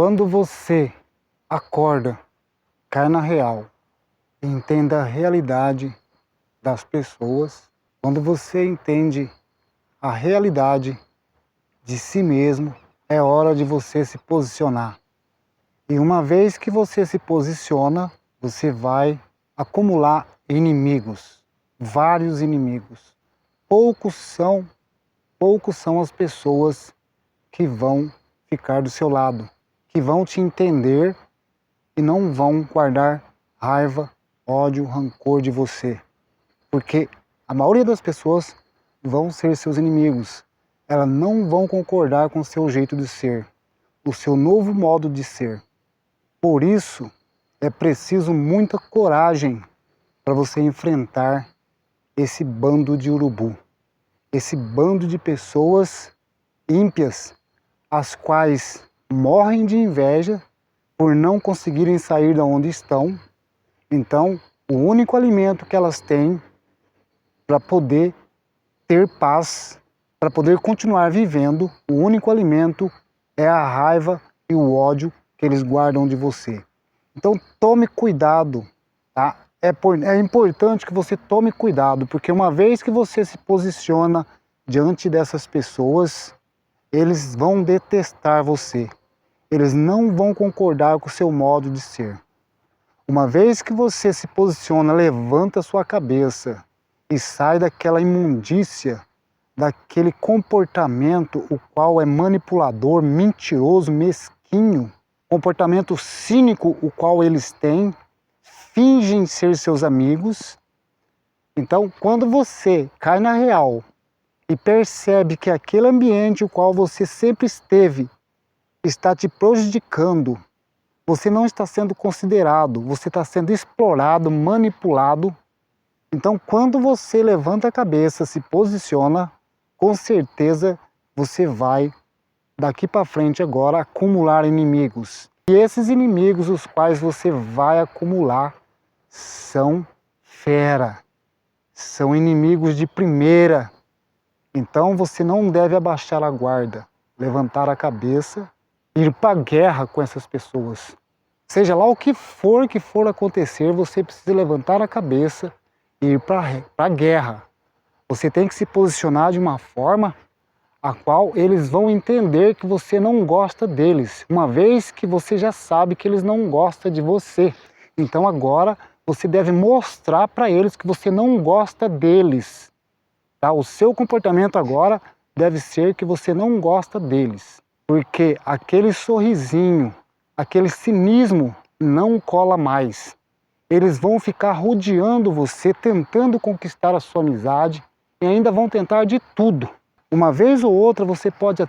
Quando você acorda, cai na real, entenda a realidade das pessoas. Quando você entende a realidade de si mesmo, é hora de você se posicionar. E uma vez que você se posiciona, você vai acumular inimigos, vários inimigos. Poucos são as pessoas que vão ficar do seu lado, que vão te entender e não vão guardar raiva, ódio, rancor de você. Porque a maioria das pessoas vão ser seus inimigos. Elas não vão concordar com o seu jeito de ser, o seu novo modo de ser. Por isso, é preciso muita coragem para você enfrentar esse bando de urubu. Esse bando de pessoas ímpias, as quais morrem de inveja por não conseguirem sair de onde estão. Então, o único alimento que elas têm para poder ter paz, para poder continuar vivendo, o único alimento é a raiva e o ódio que eles guardam de você. Então tome cuidado, tá? É importante que você tome cuidado, porque uma vez que você se posiciona diante dessas pessoas, eles vão detestar você. Eles não vão concordar com o seu modo de ser. Uma vez que você se posiciona, levanta a sua cabeça e sai daquela imundícia, daquele comportamento o qual é manipulador, mentiroso, mesquinho, comportamento cínico o qual eles têm, fingem ser seus amigos. Então, quando você cai na real e percebe que aquele ambiente o qual você sempre esteve está te prejudicando, você não está sendo considerado, você está sendo explorado, manipulado. Então, quando você levanta a cabeça, se posiciona, com certeza você vai, daqui para frente agora, acumular inimigos. E esses inimigos, os quais você vai acumular, são fera, são inimigos de primeira. Então você não deve abaixar a guarda, levantar a cabeça, ir para a guerra com essas pessoas. Seja lá o que for acontecer, você precisa levantar a cabeça e ir para a guerra. Você tem que se posicionar de uma forma a qual eles vão entender que você não gosta deles, uma vez que você já sabe que eles não gostam de você. Então agora você deve mostrar para eles que você não gosta deles. Tá? O seu comportamento agora deve ser que você não gosta deles, porque aquele sorrisinho, aquele cinismo não cola mais. Eles vão ficar rodeando você, tentando conquistar a sua amizade e ainda vão tentar de tudo. Uma vez ou outra você pode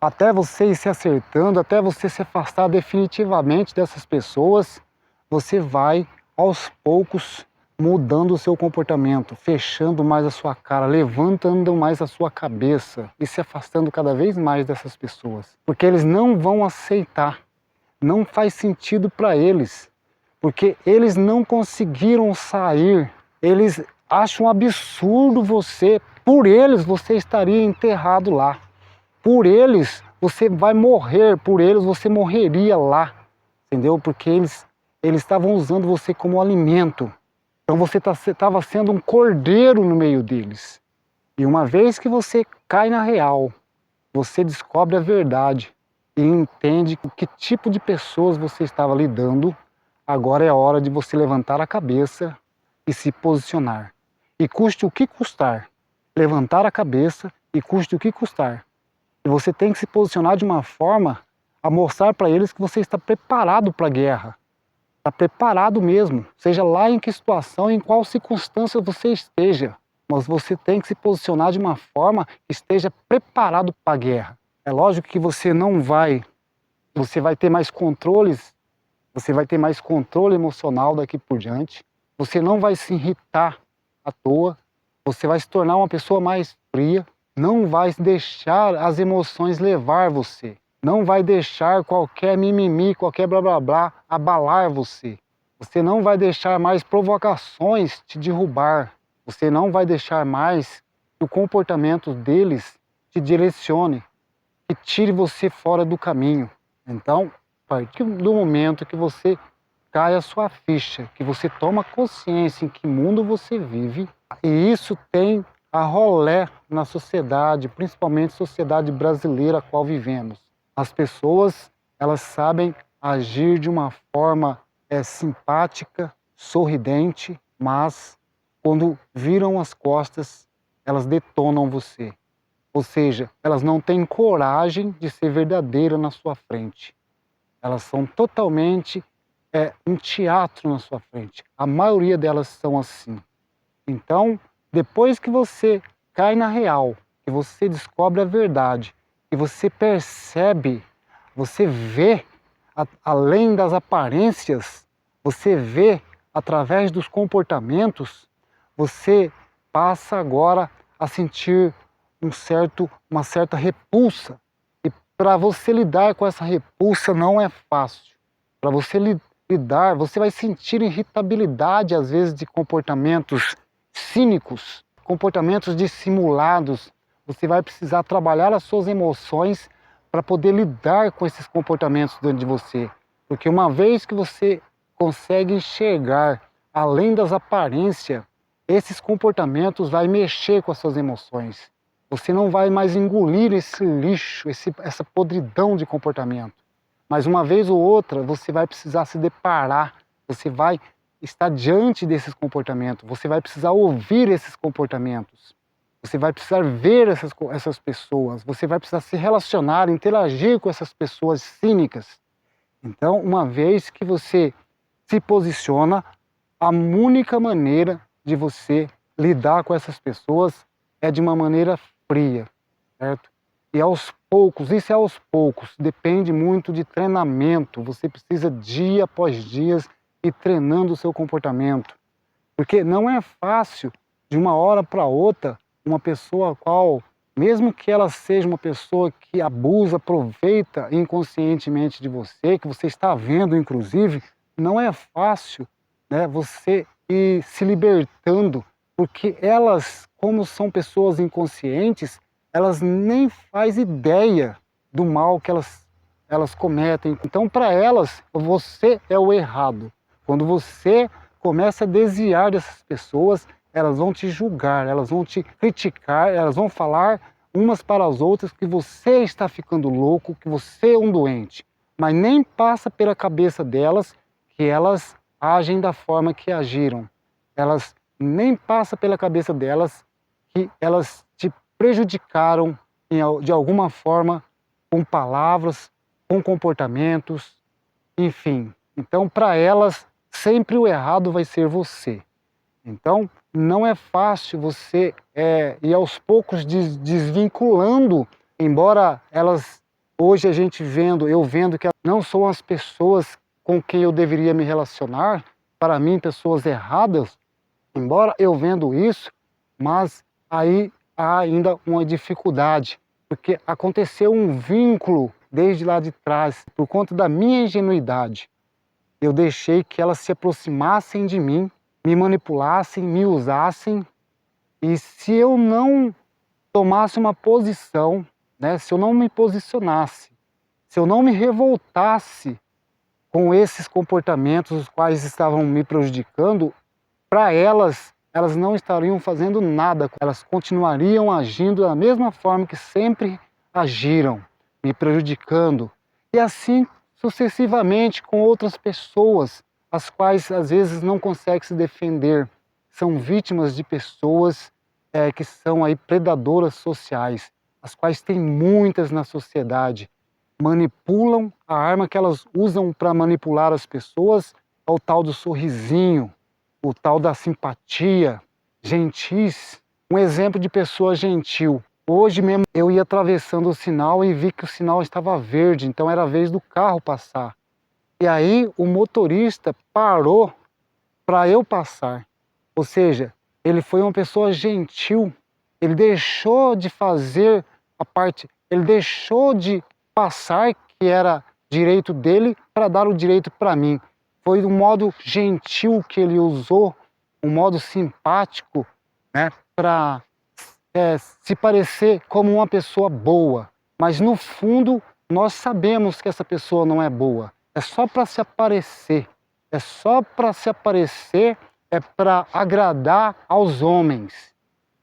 até você ir se acertando, até você se afastar definitivamente dessas pessoas, você vai aos poucos mudando o seu comportamento, fechando mais a sua cara, levantando mais a sua cabeça e se afastando cada vez mais dessas pessoas. Porque eles não vão aceitar, não faz sentido para eles, porque eles não conseguiram sair, eles acham um absurdo você. Por eles você estaria enterrado lá. Por eles você vai morrer, por eles você morreria lá. Entendeu? Porque eles estavam usando você como alimento. Então você estava sendo um cordeiro no meio deles. E uma vez que você cai na real, você descobre a verdade e entende com que tipo de pessoas você estava lidando, agora é hora de você levantar a cabeça e se posicionar. E custe o que custar. Levantar a cabeça e custe o que custar. E você tem que se posicionar de uma forma a mostrar para eles que você está preparado para a guerra. Está preparado mesmo, seja lá em que situação, em qual circunstância você esteja. Mas você tem que se posicionar de uma forma que esteja preparado para a guerra. É lógico que você vai ter mais controles, você vai ter mais controle emocional daqui por diante. Você não vai se irritar à toa. Você vai se tornar uma pessoa mais fria, não vai deixar as emoções levar você, não vai deixar qualquer mimimi, qualquer blá blá blá abalar você. Você não vai deixar mais provocações te derrubar, você não vai deixar mais que o comportamento deles te direcione, que tire você fora do caminho. Então, a partir do momento que você cai a sua ficha, que você toma consciência em que mundo você vive, e isso tem a rolé na sociedade, principalmente sociedade brasileira a qual vivemos. As pessoas, elas sabem agir de uma forma simpática, sorridente, mas quando viram as costas, elas detonam você. Ou seja, elas não têm coragem de ser verdadeira na sua frente. Elas são totalmente um teatro na sua frente. A maioria delas são assim. Então, depois que você cai na real, que você descobre a verdade, que você percebe, você vê além das aparências, você vê através dos comportamentos, você passa agora a sentir uma certa repulsa. E para você lidar com essa repulsa não é fácil. Para você lidar, você vai sentir irritabilidade às vezes de comportamentos cínicos, comportamentos dissimulados. Você vai precisar trabalhar as suas emoções para poder lidar com esses comportamentos dentro de você. Porque uma vez que você consegue enxergar além das aparências, esses comportamentos vai mexer com as suas emoções. Você não vai mais engolir esse lixo, essa podridão de comportamento. Mas uma vez ou outra, você vai precisar se deparar, você vai estar diante desses comportamentos, você vai precisar ouvir esses comportamentos, você vai precisar ver essas pessoas, você vai precisar se relacionar, interagir com essas pessoas cínicas. Então, uma vez que você se posiciona, a única maneira de você lidar com essas pessoas é de uma maneira fria, certo? E aos poucos, isso é aos poucos, depende muito de treinamento. Você precisa dia após dia ir treinando o seu comportamento. Porque não é fácil, de uma hora para outra, uma pessoa a qual, mesmo que ela seja uma pessoa que abusa, aproveita inconscientemente de você, que você está vendo inclusive, não é fácil, né, você ir se libertando, porque elas, como são pessoas inconscientes, elas nem fazem ideia do mal que elas cometem. Então, para elas, você é o errado. Quando você começa a desviar dessas pessoas, elas vão te julgar, elas vão te criticar, elas vão falar umas para as outras que você está ficando louco, que você é um doente. Mas nem passa pela cabeça delas que elas agem da forma que agiram. Elas nem passa pela cabeça delas que elas te prejudicaram de alguma forma com palavras, com comportamentos, enfim. Então, para elas, sempre o errado vai ser você. Então, não é fácil você ir aos poucos desvinculando, embora elas, hoje a gente vendo, eu vendo que não são as pessoas com quem eu deveria me relacionar, para mim, pessoas erradas, embora eu vendo isso, mas aí há ainda uma dificuldade, porque aconteceu um vínculo desde lá de trás, por conta da minha ingenuidade. Eu deixei que elas se aproximassem de mim, me manipulassem, me usassem, e se eu não tomasse uma posição, né, se eu não me posicionasse, se eu não me revoltasse com esses comportamentos os quais estavam me prejudicando, para elas, elas não estariam fazendo nada, elas continuariam agindo da mesma forma que sempre agiram, me prejudicando. E assim sucessivamente com outras pessoas, as quais às vezes não conseguem se defender. São vítimas de pessoas que são aí predadoras sociais, as quais tem muitas na sociedade. Manipulam, a arma que elas usam para manipular as pessoas é o tal do sorrisinho, o tal da simpatia, gentis. Um exemplo de pessoa gentil. Hoje mesmo eu ia atravessando o sinal e vi que o sinal estava verde, então era a vez do carro passar. E aí o motorista parou para eu passar. Ou seja, ele foi uma pessoa gentil. Ele deixou de fazer a parte, ele deixou de passar, que era direito dele, para dar o direito para mim. Foi um modo gentil que ele usou, um modo simpático, né, para se parecer como uma pessoa boa. Mas no fundo nós sabemos que essa pessoa não é boa. É só para se aparecer. É só para se aparecer, é para agradar aos homens.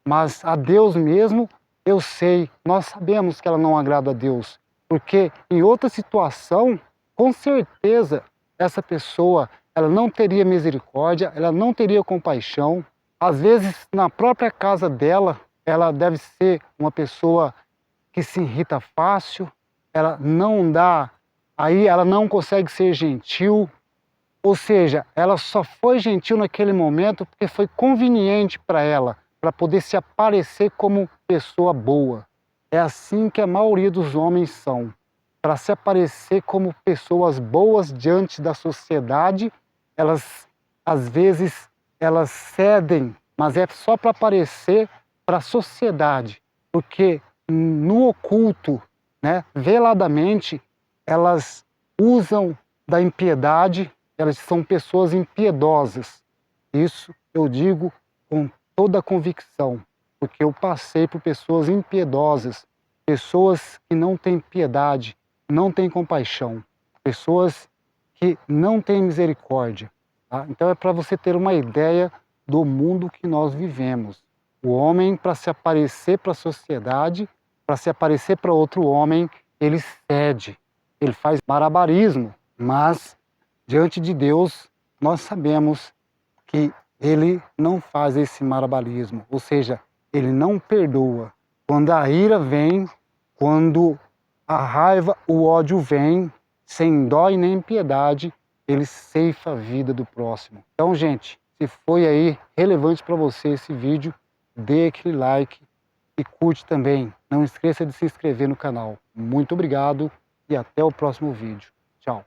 Mas a Deus mesmo, eu sei, nós sabemos que ela não agrada a Deus. Porque em outra situação, com certeza, essa pessoa, ela não teria misericórdia, ela não teria compaixão. Às vezes, na própria casa dela, ela deve ser uma pessoa que se irrita fácil, ela não dá, aí ela não consegue ser gentil, ou seja, ela só foi gentil naquele momento porque foi conveniente para ela, para poder se aparecer como pessoa boa. É assim que a maioria dos homens são, para se aparecer como pessoas boas diante da sociedade, elas às vezes elas cedem, mas é só para aparecer para a sociedade, porque no oculto, né, veladamente, elas usam da impiedade, elas são pessoas impiedosas. Isso eu digo com toda a convicção, porque eu passei por pessoas impiedosas, pessoas que não têm piedade, não têm compaixão, pessoas que não têm misericórdia. Tá? Então é para você ter uma ideia do mundo que nós vivemos. O homem, para se aparecer para a sociedade, para se aparecer para outro homem, ele cede, ele faz malabarismo, mas diante de Deus nós sabemos que ele não faz esse malabarismo, ou seja, ele não perdoa. Quando a ira vem, quando a raiva, o ódio vem, sem dó e nem piedade, ele ceifa a vida do próximo. Então, gente, se foi aí relevante para você esse vídeo, dê aquele like e curte também. Não esqueça de se inscrever no canal. Muito obrigado e até o próximo vídeo. Tchau.